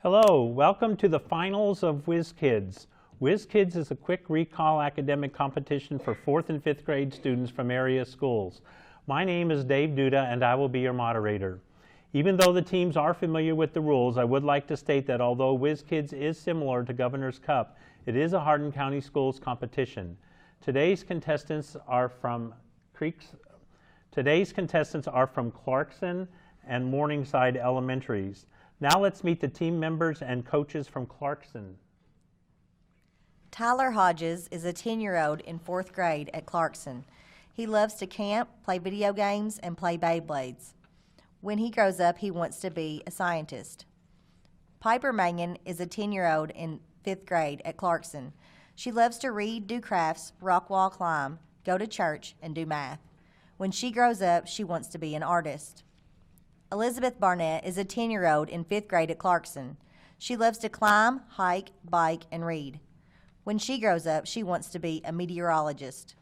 Hello, welcome to the finals of Whiz Kids. Whiz Kids is a quick recall academic competition for 4th and 5th grade students from area schools. My name is Dave Duda and I will be your moderator. Even though the teams are familiar with the rules, I would like to state that although Whiz Kids is similar to Governor's Cup, it is a Hardin County Schools competition. Today's contestants are from Clarkson and Morningside Elementaries. Now let's meet the team members and coaches from Clarkson. Tyler Hodges is a 10-year-old in 4th grade at Clarkson. He loves to camp, play video games, and play Beyblades. When he grows up, he wants to be a scientist. Piper Mangan is a 10-year-old in 5th grade at Clarkson. She loves to read, do crafts, rock wall climb, go to church, and do math. When she grows up, she wants to be an artist. Elizabeth Barnett is a 10-year-old in 5th grade at Clarkson. She loves to climb, hike, bike, and read. When she grows up, she wants to be a meteorologist.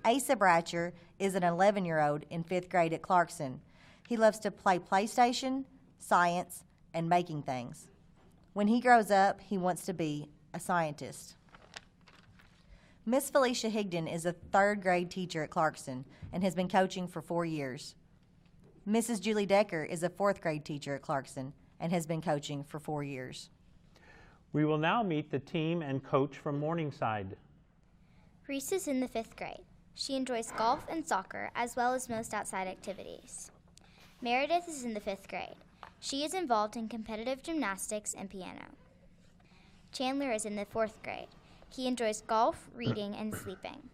Asa Bratcher is an 11-year-old in 5th grade at Clarkson. He loves to play PlayStation, science, and making things. When he grows up, he wants to be a scientist. Miss Felicia Higdon is a 3rd grade teacher at Clarkson and has been coaching for 4 years. Mrs. Julie Decker is a 4th grade teacher at Clarkson and has been coaching for 4 years. We will now meet the team and coach from Morningside. Reese is in the 5th grade. She enjoys golf and soccer as well as most outside activities. Meredith is in the 5th grade. She is involved in competitive gymnastics and piano. Chandler is in the 4th grade. He enjoys golf, reading, and sleeping.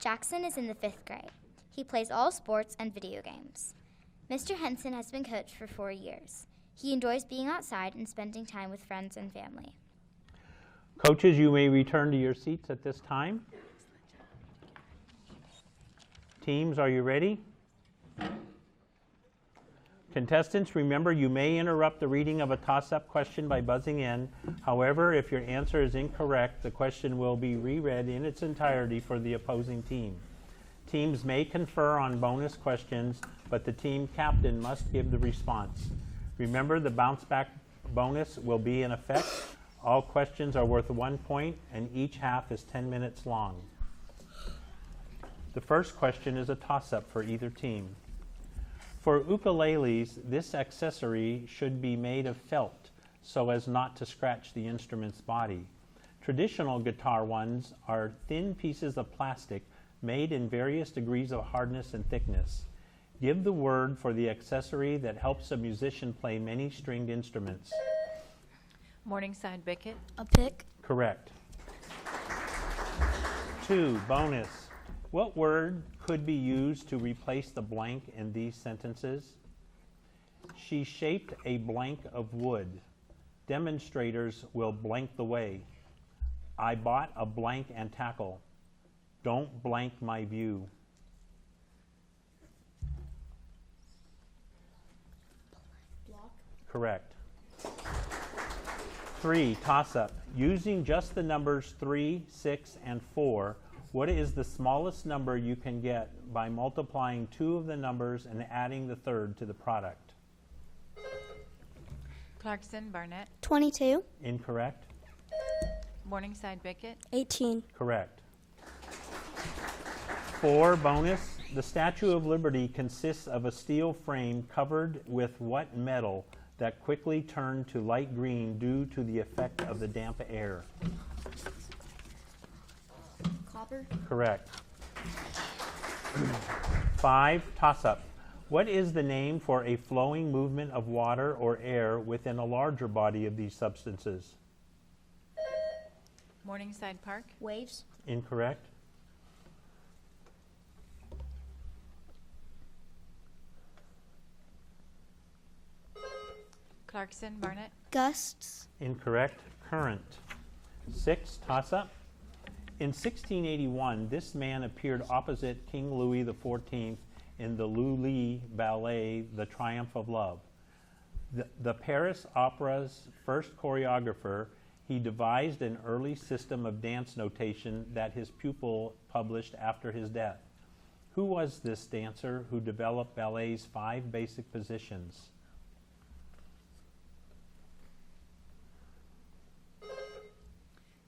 Jackson is in the 5th grade. He plays all sports and video games. Mr. Henson has been coached for 4 years. He enjoys being outside and spending time with friends and family. Coaches, you may return to your seats at this time. Teams, are you ready? Contestants, remember you may interrupt the reading of a toss-up question by buzzing in. However, if your answer is incorrect, the question will be reread in its entirety for the opposing team. Teams may confer on bonus questions, but the team captain must give the response. Remember, the bounce back bonus will be in effect. All questions are worth 1 point, and each half is 10 minutes long. The first question is a toss-up for either team. For ukuleles, this accessory should be made of felt so as not to scratch the instrument's body. Traditional guitar ones are thin pieces of plastic made in various degrees of hardness and thickness. Give the word for the accessory that helps a musician play many stringed instruments. Morningside Bickett. A pick. Correct. 2, bonus. What word could be used to replace the blank in these sentences? She shaped a blank of wood. Demonstrators will blank the way. I bought a blank and tackle. Don't blank my view. Block. Correct. 3, toss-up. Using just the numbers 3, 6, and 4, what is the smallest number you can get by multiplying 2 of the numbers and adding the third to the product? Clarkson Barnett. 22. Incorrect. Morningside Bickett. 18. Correct. 4, bonus. The Statue of Liberty consists of a steel frame covered with what metal that quickly turned to light green due to the effect of the damp air? Copper. Correct. 5, toss-up. What is the name for a flowing movement of water or air within a larger body of these substances? Morningside Park. Waves. Incorrect. Clarkson Barnett. Gusts. Incorrect. Current. 6, toss-up. In 1681, this man appeared opposite King Louis XIV in the Lully ballet, The Triumph of Love. The Paris Opera's first choreographer, he devised an early system of dance notation that his pupil published after his death. Who was this dancer who developed ballet's 5 basic positions?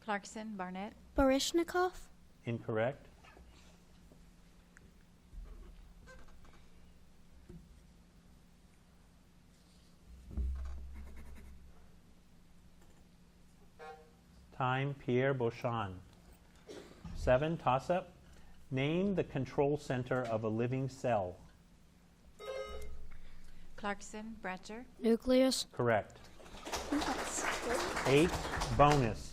Clarkson, Barnett. Barishnikov. Incorrect. Time, Pierre Beauchamp. 7, toss-up. Name the control center of a living cell. Clarkson, Bratcher. Nucleus. Correct. 8, bonus.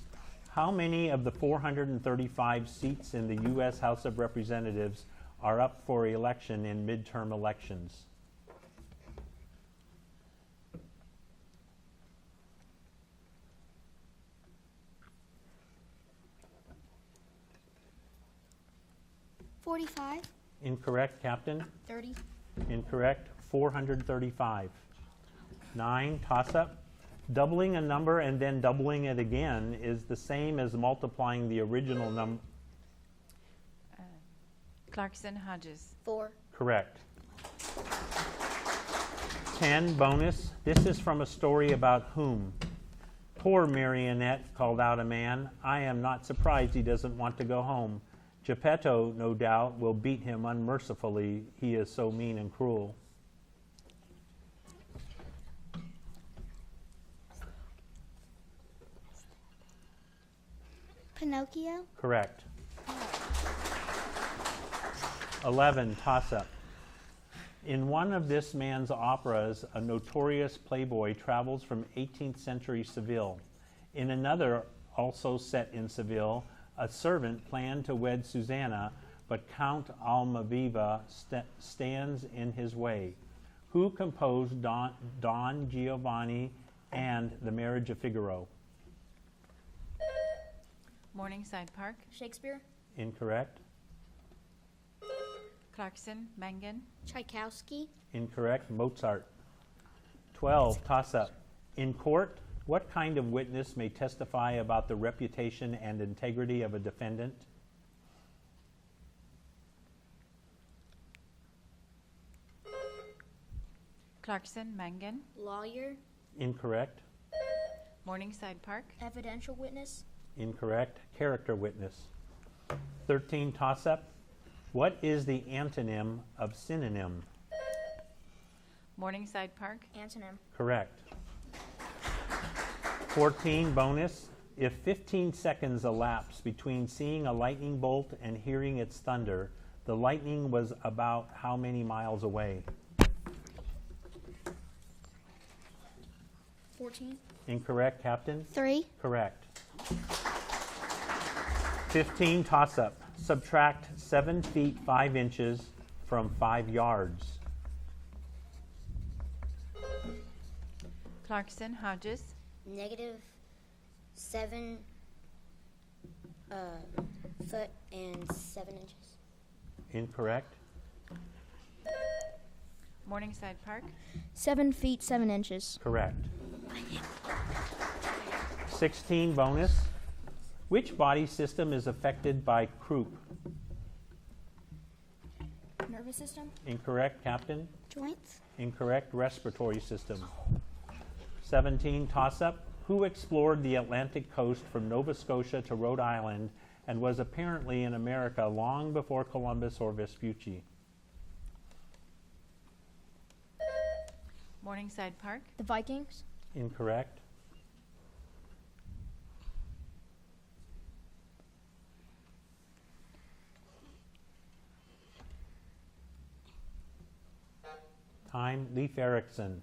How many of the 435 seats in the U.S. House of Representatives are up for election in midterm elections? $45. Incorrect, Captain. 30. Incorrect. 435. 9, toss-up. Doubling a number and then doubling it again is the same as multiplying the original number. Clarkson, Hodges. 4. Correct. 10, bonus. This is from a story about whom? Poor Marionette, called out a man. I am not surprised he doesn't want to go home. Geppetto, no doubt, will beat him unmercifully. He is so mean and cruel. Pinocchio. Correct. 11, toss-up. In one of this man's operas, a notorious playboy travels from 18th century Seville. In another, also set in Seville, a servant planned to wed Susanna, but Count Almaviva stands in his way. Who composed Don Giovanni and The Marriage of Figaro? Morningside Park. Shakespeare. Incorrect. Clarkson, Mangan. Tchaikovsky. Incorrect. Mozart. 12, toss-up. In court, what kind of witness may testify about the reputation and integrity of a defendant? Clarkson, Mangan. Lawyer. Incorrect. Morningside Park. Evidential witness. Incorrect. Character witness. 13, toss-up. What is the antonym of synonym? Morningside Park. Antonym. Correct. 14, bonus. If 15 seconds elapse between seeing a lightning bolt and hearing its thunder, the lightning was about how many miles away? 14. Incorrect, Captain. 3. Correct. 15, toss-up. Subtract 7 feet 5 inches from 5 yards. Clarkson, Hodges. -7 foot and 7 inches. Incorrect. Morningside Park. 7 feet 7 inches. Correct. 16, bonus. Which body system is affected by croup? Nervous system. Incorrect, Captain. Joints. Incorrect, respiratory system. 17, toss-up. Who explored the Atlantic coast from Nova Scotia to Rhode Island and was apparently in America long before Columbus or Vespucci? Morningside Park. The Vikings. Incorrect. Time, Leif Erikson.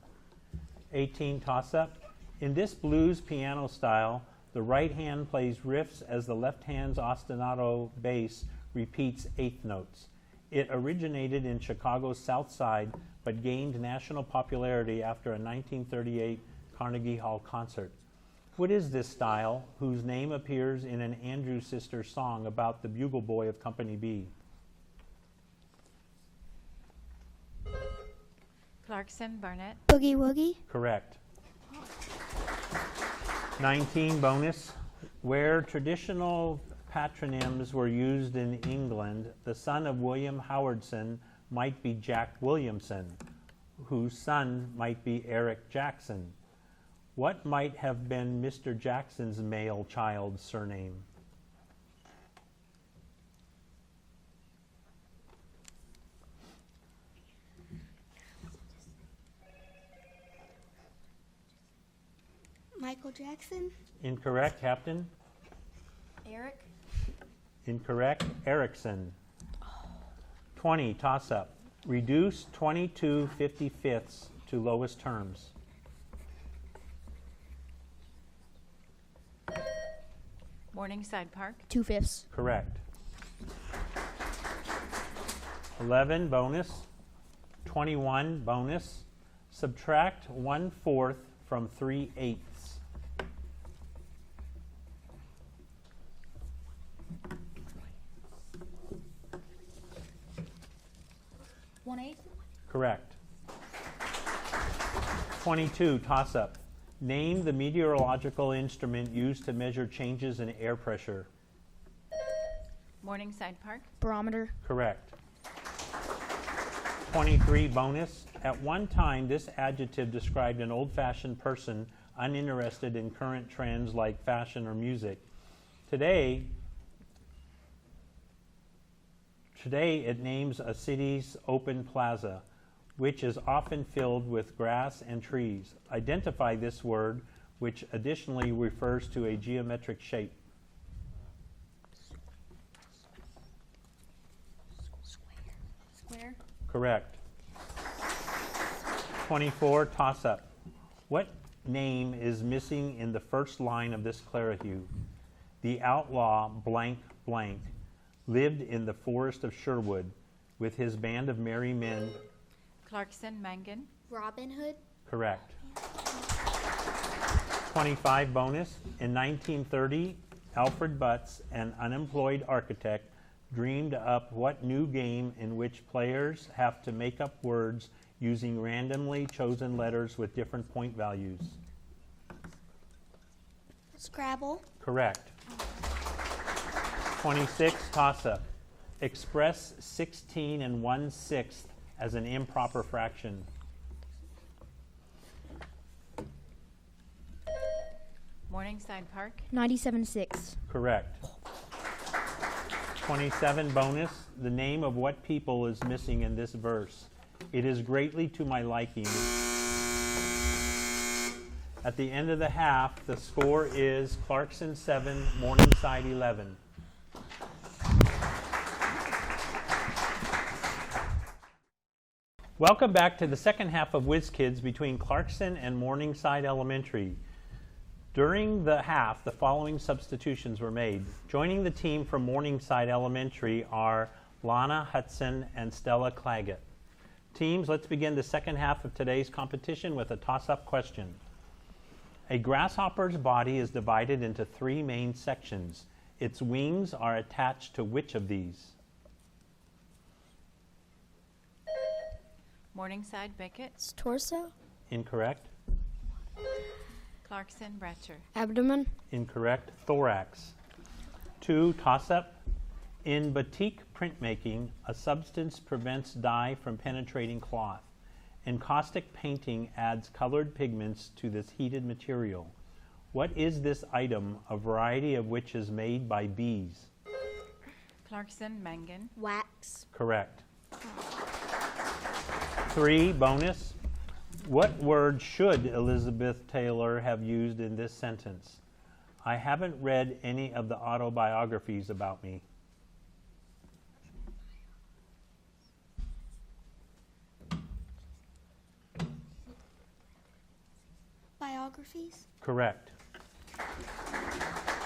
18, toss-up. In this blues piano style, the right hand plays riffs as the left hand's ostinato bass repeats eighth notes. It originated in Chicago's South Side, but gained national popularity after a 1938 Carnegie Hall concert. What is this style, whose name appears in an Andrews Sisters song about the bugle boy of Company B? Clarkson, Barnett. Boogie Woogie. Correct. 19, bonus. Where traditional patronyms were used in England, the son of William Howardson might be Jack Williamson, whose son might be Eric Jackson. What might have been Mr. Jackson's male child's surname? Michael Jackson. Incorrect, Captain. Eric. Incorrect, Erickson. 20, toss-up. Reduce 22 55ths to lowest terms. Morningside Park. 2/5. Correct. 11, bonus. 21, bonus. Subtract 1/4 from 3/8. 1/8. Correct. 22, toss-up. Name the meteorological instrument used to measure changes in air pressure. Morningside Park. Barometer. Correct. 23, bonus. At one time, this adjective described an old-fashioned person uninterested in current trends like fashion or music. Today it names a city's open plaza, which is often filled with grass and trees. Identify this word, which additionally refers to a geometric shape. Square. Correct. 24, toss-up. What name is missing in the first line of this Clarahue? The outlaw blank blank lived in the forest of Sherwood with his band of merry men. Clarkson Mangan. Robin Hood. Correct. 25, bonus. In 1930, Alfred Butts, an unemployed architect, dreamed up what new game in which players have to make up words using randomly chosen letters with different point values. Scrabble. Correct. 26, toss-up. Express 16 1/6 as an improper fraction. Morningside Park. 97/6. Correct. 27, bonus. The name of what people is missing in this verse? It is greatly to my liking. At the end of the half, the score is Clarkson 7, Morningside 11. Welcome back to the second half of Whiz Kids between Clarkson and Morningside Elementary. During the half, the following substitutions were made. Joining the team from Morningside Elementary are Lana Hudson and Stella Claggett. Teams, let's begin the second half of today's competition with a toss-up question. A grasshopper's body is divided into 3 main sections. Its wings are attached to which of these? Morningside Beckett. It's torso. Incorrect. Clarkson Bratcher. Abdomen. Incorrect. Thorax. 2, toss-up. In batik printmaking, a substance prevents dye from penetrating cloth. Encaustic painting adds colored pigments to this heated material. What is this item, a variety of which is made by bees? Clarkson Mangan. Wax. Correct. 3, bonus. What word should Elizabeth Taylor have used in this sentence? I haven't read any of the autobiographies about me. Biographies. Correct.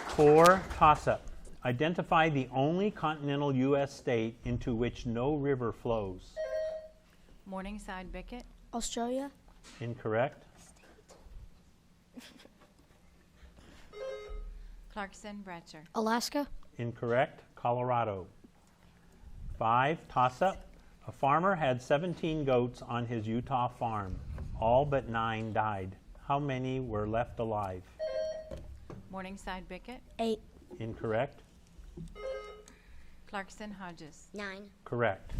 4, toss-up. Identify the only continental U.S. state into which no river flows. Morningside Beckett. Australia. Incorrect. Clarkson Bratcher. Alaska. Incorrect. Colorado. 5, toss-up. A farmer had 17 goats on his Utah farm. All but 9 died. How many were left alive? Morningside Beckett. 8. Incorrect. Clarkson Hodges. 9. Correct.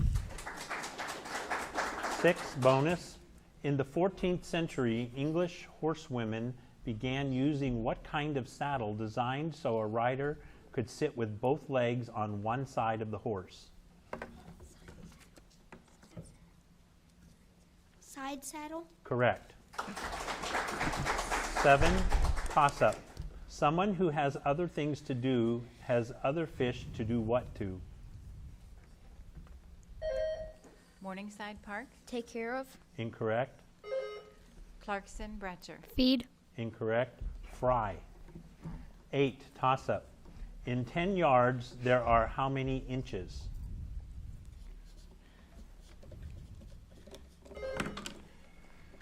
6, bonus. In the 14th century, English horsewomen began using what kind of saddle designed so a rider could sit with both legs on one side of the horse? Side saddle. Correct. 7, toss-up. Someone who has other things to do has other fish to do what to? Morningside Park. Take care of. Incorrect. Clarkson, Bratcher. Feed. Incorrect. Fry. 8, toss-up. In 10 yards, there are how many inches?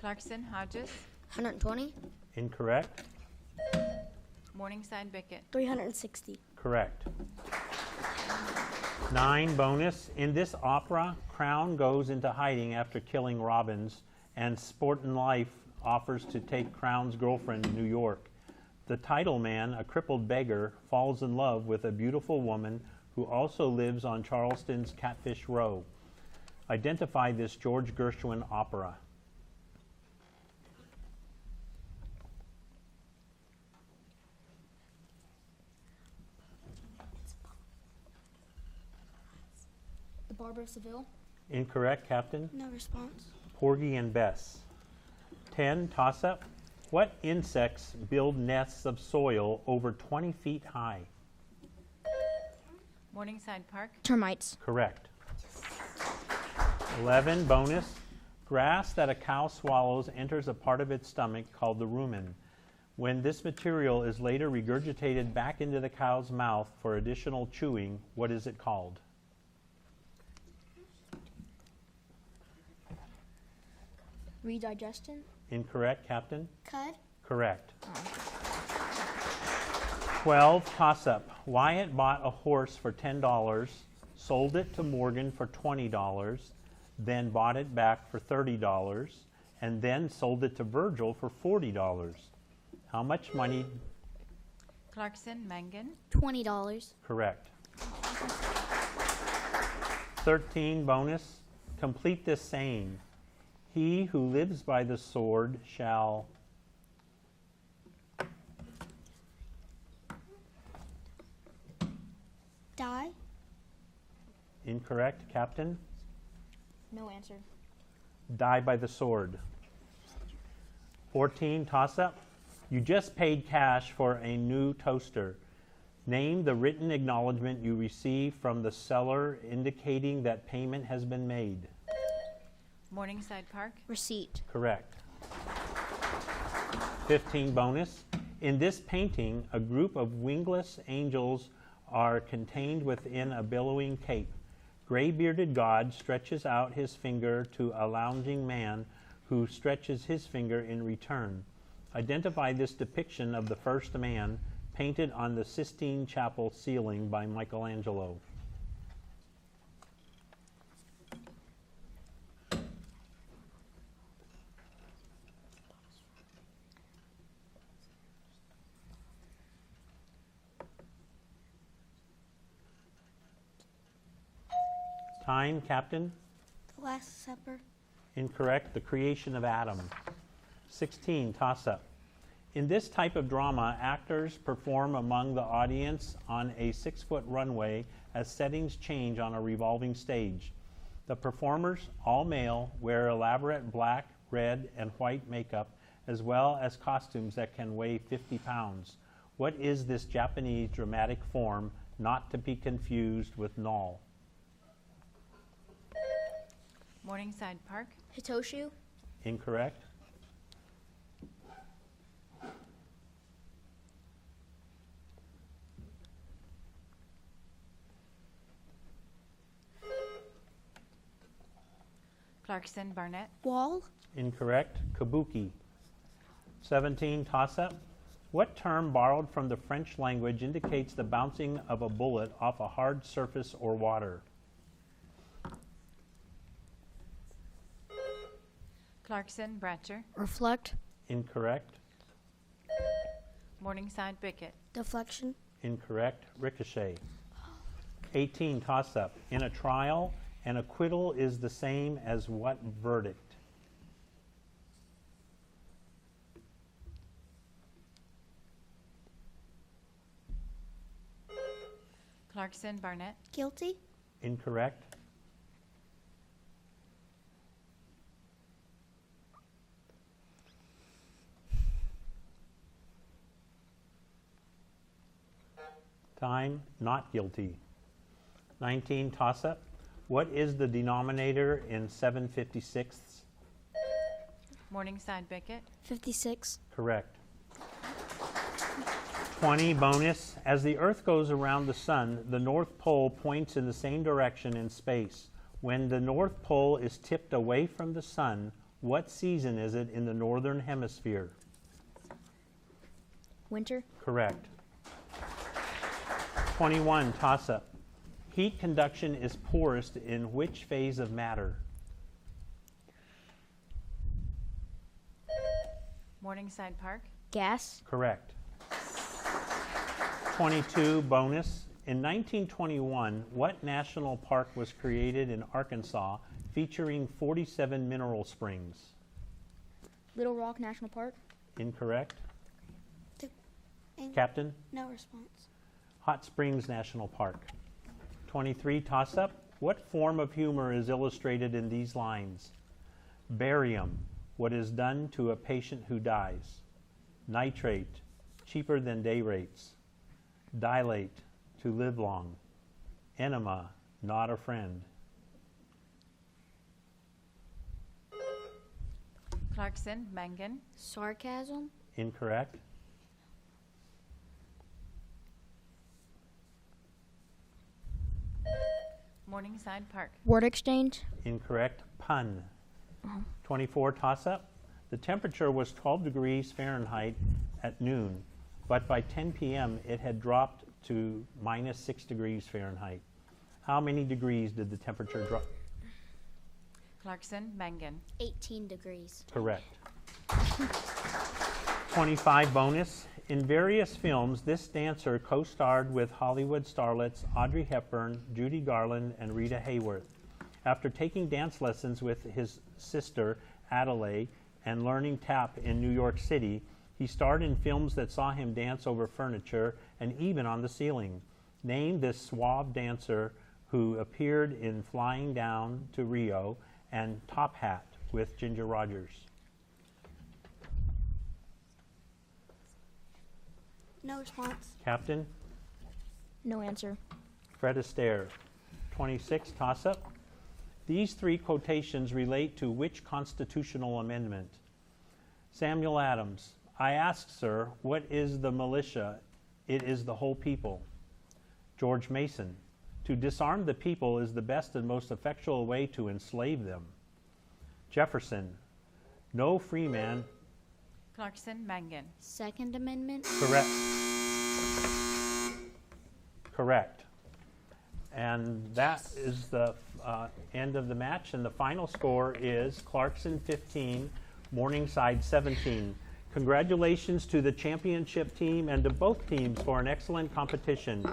Clarkson, Hodges. 120. Incorrect. Morningside Bickett. 360. Correct. 9, bonus. In this opera, Crown goes into hiding after killing Robbins, and Sportin' Life offers to take Crown's girlfriend to New York. The title man, a crippled beggar, falls in love with a beautiful woman who also lives on Charleston's Catfish Row. Identify this George Gershwin opera. The Barber of Seville. Incorrect, Captain. No response. Porgy and Bess. 10, toss-up. What insects build nests of soil over 20 feet high? Morningside Park. Termites. Correct. 11, bonus. Grass that a cow swallows enters a part of its stomach called the rumen. When this material is later regurgitated back into the cow's mouth for additional chewing, what is it called? Redigestion. Incorrect, Captain. Cud. Correct. 12, toss-up. Wyatt bought a horse for $10, sold it to Morgan for $20, then bought it back for $30, and then sold it to Virgil for $40. How much money? Clarkson, Mangan. $20. Correct. 13, bonus. Complete this saying. He who lives by the sword shall... Die. Incorrect, Captain. No answer. Die by the sword. 14, toss-up. You just paid cash for a new toaster. Name the written acknowledgement you received from the seller indicating that payment has been made. Morningside Park. Receipt. Correct. 15, bonus. In this painting, a group of wingless angels are contained within a billowing cape. Gray-bearded God stretches out his finger to a lounging man who stretches his finger in return. Identify this depiction of the first man painted on the Sistine Chapel ceiling by Michelangelo. Time, Captain. The Last Supper. Incorrect. The creation of Adam. 16, toss-up. In this type of drama, actors perform among the audience on a 6-foot runway as settings change on a revolving stage. The performers, all male, wear elaborate black, red, and white makeup, as well as costumes that can weigh 50 pounds. What is this Japanese dramatic form, not to be confused with Null? Morningside Park. Hitoshu. Incorrect. Clarkson, Barnett. Wall. Incorrect. Kabuki. 17, toss-up. What term borrowed from the French language indicates the bouncing of a bullet off a hard surface or water? Clarkson, Bratcher. Reflect. Incorrect. Morningside Bickett. Deflection. Incorrect. Ricochet. 18, toss-up. In a trial, an acquittal is the same as what verdict? Clarkson, Barnett. Guilty. Incorrect. Time, not guilty. 19, toss-up. What is the denominator in 7/56? Morningside, Bickett. 56. Correct. 20, bonus. As the Earth goes around the sun, the North Pole points in the same direction in space. When the North Pole is tipped away from the sun, what season is it in the Northern Hemisphere? Winter. Correct. 21, toss-up. Heat conduction is poorest in which phase of matter? Morningside Park. Gas. Correct. 22, bonus. In 1921, what national park was created in Arkansas featuring 47 mineral springs? Little Rock National Park. Incorrect. And Captain? no response. Hot Springs National Park. 23, toss-up. What form of humor is illustrated in these lines? Barium, what is done to a patient who dies. Nitrate, cheaper than day rates. Dilate, to live long. Enema, not a friend. Clarkson, Mangan. Sarcasm. Incorrect. Morningside Park. Word exchange. Incorrect. Pun. 24, toss-up. The temperature was 12 degrees Fahrenheit at noon, but by 10 p.m. it had dropped to minus 6 degrees Fahrenheit. How many degrees did the temperature drop? Clarkson, Mangan. 18 degrees. Correct. 25, bonus. In various films, this dancer co-starred with Hollywood starlets Audrey Hepburn, Judy Garland, and Rita Hayworth. After taking dance lessons with his sister, Adelaide, and learning tap in New York City, he starred in films that saw him dance over furniture and even on the ceiling. Name this suave dancer who appeared in Flying Down to Rio and Top Hat with Ginger Rogers. No response. Captain? No answer. Fred Astaire. 26, toss-up. These three quotations relate to which constitutional amendment? Samuel Adams. I ask, sir, what is the militia? It is the whole people. George Mason. To disarm the people is the best and most effectual way to enslave them. Jefferson. No free man. Clarkson, Mangan. Second Amendment. Correct. Correct. And that is the end of the match. And the final score is Clarkson 15, Morningside 17. Congratulations to the championship team and to both teams for an excellent competition.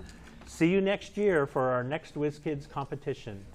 See you next year for our next Whiz Kids competition.